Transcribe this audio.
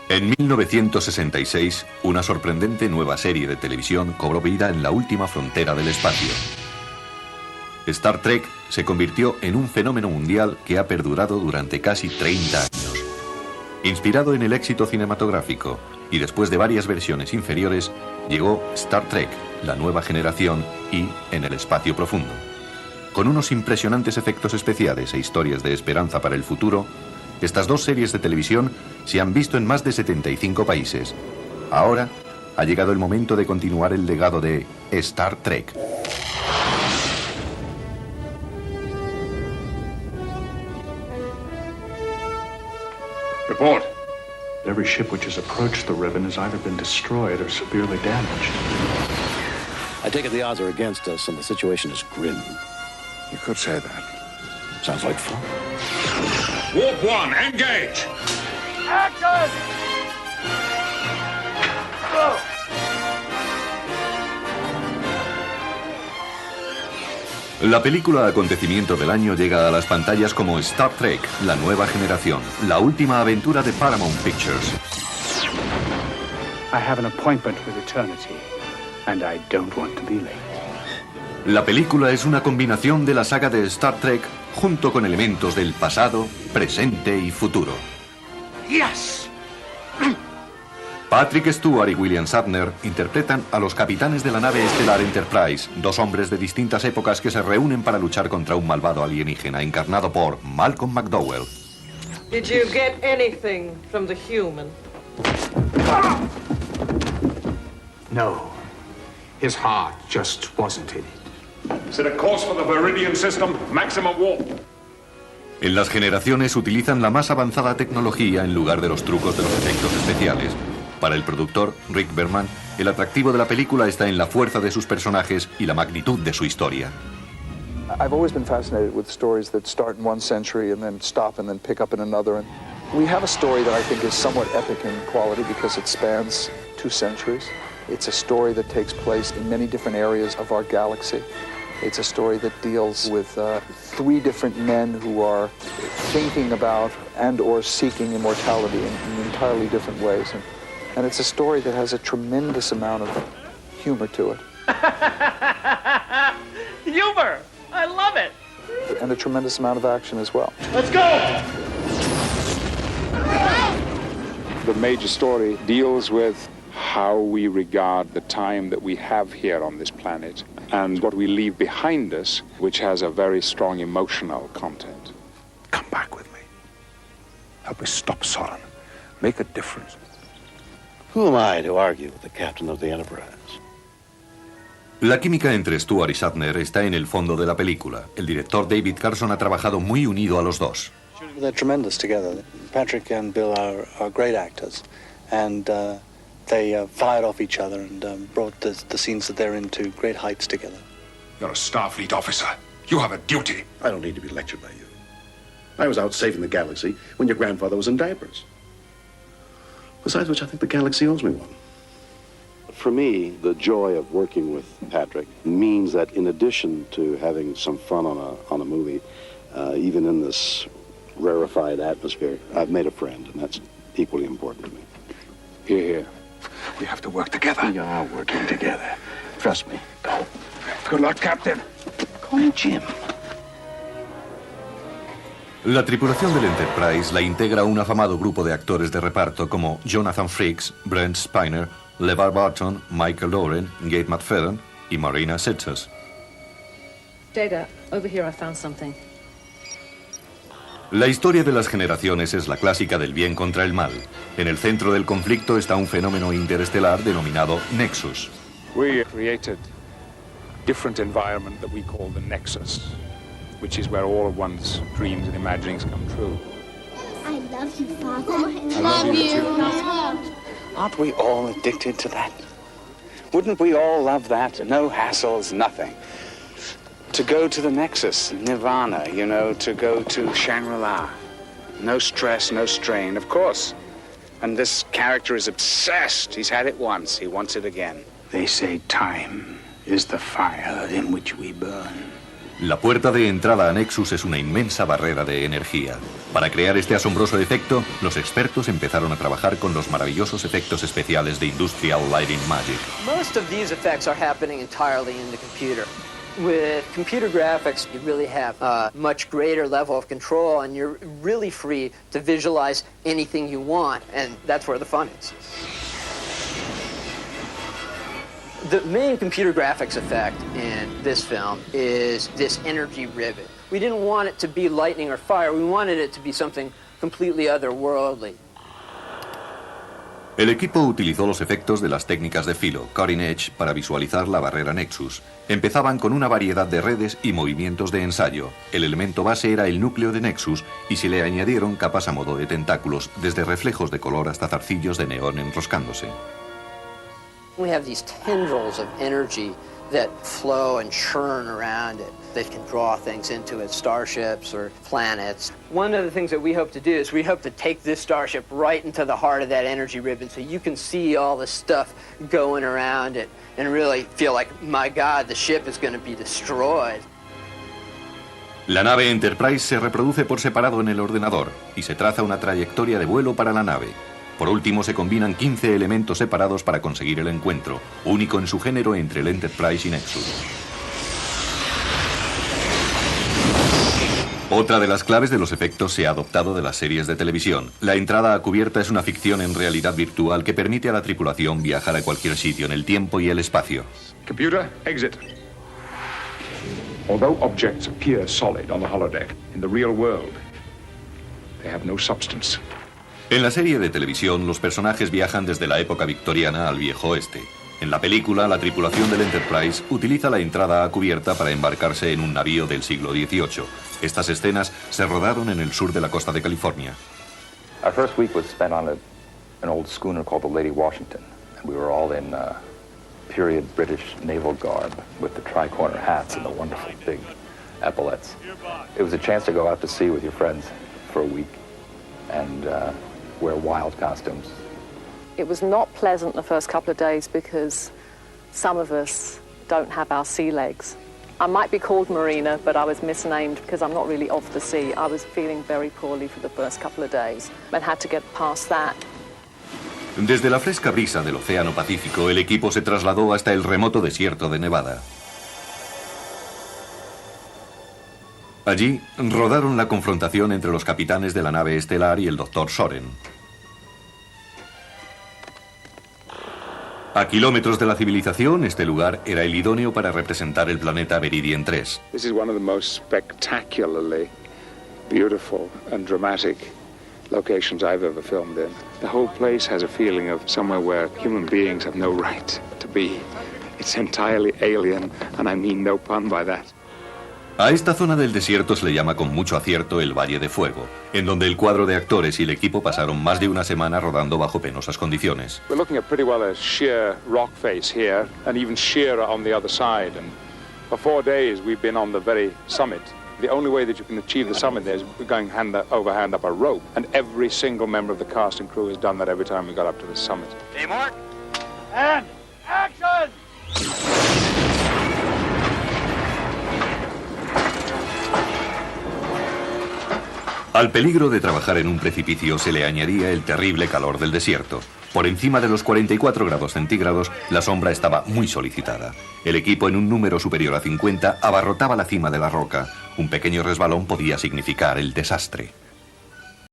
En 1966, una sorprendente nueva serie de televisión cobró vida en la última frontera del espacio. Star Trek se convirtió en un fenómeno mundial que ha perdurado durante casi 30 años. Inspirado en el éxito cinematográfico y después de varias versiones inferiores, llegó Star Trek, la nueva generación y En el espacio profundo. Con unos impresionantes efectos especiales e historias de esperanza para el futuro, estas dos series de televisión se han visto en más de 75 países. Ahora ha llegado el momento de continuar el legado de Star Trek. Report. Every ship which has approached the ribbon has either been destroyed or severely damaged. I take it the odds are against us and the situation is grim. You could say that. Sounds like fun. Warp 1, engage! Action! Go! La película acontecimiento del año llega a las pantallas como Star Trek, la nueva generación, la última aventura de Paramount Pictures. I have an appointment with eternity, and I don't want to be late. La película es una combinación de la saga de Star Trek junto con elementos del pasado, presente y futuro. Yes! Patrick Stewart y William Shatner interpretan a los capitanes de la nave estelar Enterprise, dos hombres de distintas épocas que se reúnen para luchar contra un malvado alienígena encarnado por Malcolm McDowell. Did you get anything from the human? No. His heart just wasn't in it. Set a course for the Viridian system, maximum warp. En las generaciones utilizan la más avanzada tecnología en lugar de los trucos de los efectos especiales. Para el productor, Rick Berman, el atractivo de la película está en la fuerza de sus personajes y la magnitud de su historia. I've always been fascinated with stories that start in one century and then stop and then pick up in another. And we have a story that I think is somewhat epic in quality because it spans 2 centuries. It's a story that takes place in many different areas of our galaxy. It's a story that deals with 3 different men who are thinking about and or seeking immortality in entirely different ways. And it's a story that has a tremendous amount of humor to it. Humor! I love it! And a tremendous amount of action as well. Let's go! The major story deals with how we regard the time that we have here on this planet and what we leave behind us, which has a very strong emotional content. Come back with me. Help us stop Sauron. Make a difference. Who am I to argue with the captain of the Enterprise? La química entre Stewart y Shatner está en el fondo de la película. El director David Carson ha trabajado muy unido a los dos. They're tremendous together. Patrick and Bill are great actors, and they fired off each other and brought the scenes that they're in to great heights together. You're a Starfleet officer. You have a duty. I don't need to be lectured by you. I was out saving the galaxy when your grandfather was in diapers. Besides which, I think the galaxy owes me one. For me, the joy of working with Patrick means that in addition to having some fun on a movie, even in this rarefied atmosphere, I've made a friend, and that's equally important to me. Hear, hear. We have to work together. We are working together. Trust me. Go. Good luck, Captain. Call me Jim. La tripulación del Enterprise la integra un afamado grupo de actores de reparto como Jonathan Frakes, Brent Spiner, LeVar Burton, Michael Lauren, Gates McFadden y Marina Sitges. Data, over here I found something. La historia de las generaciones es la clásica del bien contra el mal. En el centro del conflicto está un fenómeno interestelar denominado Nexus. We created a different environment that we call the Nexus, which is where all of one's dreams and imaginings come true. I love you, Father. I love you too. Aren't we all addicted to that? Wouldn't we all love that? No hassles, nothing. To go to the Nexus, Nirvana, you know, to go to Shangri-La. No stress, no strain, of course. And this character is obsessed. He's had it once. He wants it again. They say time is the fire in which we burn. La puerta de entrada a Nexus es una inmensa barrera de energía. Para crear este asombroso efecto, los expertos empezaron a trabajar con los maravillosos efectos especiales de Industrial Lighting Magic. Most of these effects are happening entirely in the computer. With computer graphics, you really have a much greater level of control, and you're really free to visualize anything you want, and that's where the fun is. The main computer graphics effect in this film is this energy ribbon. We didn't want it to be lightning or fire, we wanted it to be something completely otherworldly. El equipo utilizó los efectos de las técnicas de filo, cutting edge, para visualizar la barrera Nexus. Empezaban con una variedad de redes y movimientos de ensayo. El elemento base era el núcleo de Nexus y se le añadieron capas a modo de tentáculos, desde reflejos de color hasta zarcillos de neón enroscándose. We have these tendrils of energy that flow and churn around it. They can draw things into it, starships or planets. One of the things that we hope to do is we hope to take this starship right into the heart of that energy ribbon so you can see all the stuff going around it and really feel like, my God, the ship is going to be destroyed. La nave Enterprise se reproduce por separado en el ordenador y se traza una trayectoria de vuelo para la nave. Por último, se combinan 15 elementos separados para conseguir el encuentro, único en su género entre el Enterprise y Nexus. Otra de las claves de los efectos se ha adoptado de las series de televisión. La entrada a cubierta es una ficción en realidad virtual que permite a la tripulación viajar a cualquier sitio en el tiempo y el espacio. Computer, exit. Although objects appear solid on the holodeck, in the real world, they have no substance. En la serie de televisión, los personajes viajan desde la época victoriana al viejo oeste. En la película, la tripulación del Enterprise utiliza la entrada a cubierta para embarcarse en un navío del siglo XVIII. Estas escenas se rodaron en el sur de la costa de California. Our first week was spent on an old schooner called the Lady Washington. And we were all in period British naval garb with the tri-corner hats and the wonderful big epaulets. It was a chance to go out to sea with your friends for a week and wear wild costumes. It was not pleasant the first couple of days because some of us don't have our sea legs. I might be called Marina, but I was misnamed because I'm not really of the sea. I was feeling very poorly for the first couple of days and had to get past that. Desde la fresca brisa del Océano Pacífico, el equipo se trasladó hasta el remoto desierto de Nevada. Allí rodaron la confrontación entre los capitanes de la nave estelar y el Dr. Soren. A kilómetros de la civilización, este lugar era el idóneo para representar el planeta Veridian 3. This is one of the most spectacularly beautiful and dramatic locations I've ever filmed in. The whole place has a feeling of somewhere where human beings have no right to be. It's entirely alien, and I mean no pun by that. A esta zona del desierto se le llama con mucho acierto el Valle de Fuego, en donde el cuadro de actores y el equipo pasaron más de una semana rodando bajo penosas condiciones. We're looking at pretty well a sheer rock face here, and even sheerer on the other side. And for 4 days we've been on the very summit. The only way that you can achieve the summit there is going hand over hand up a rope, and every single member of the cast and crew has done that every time we got up to the summit. Hey, Mark. And action! Al peligro de trabajar en un precipicio se le añadía el terrible calor del desierto. Por encima de los 44 grados centígrados, la sombra estaba muy solicitada. El equipo, en un número superior a 50, abarrotaba la cima de la roca. Un pequeño resbalón podía significar el desastre.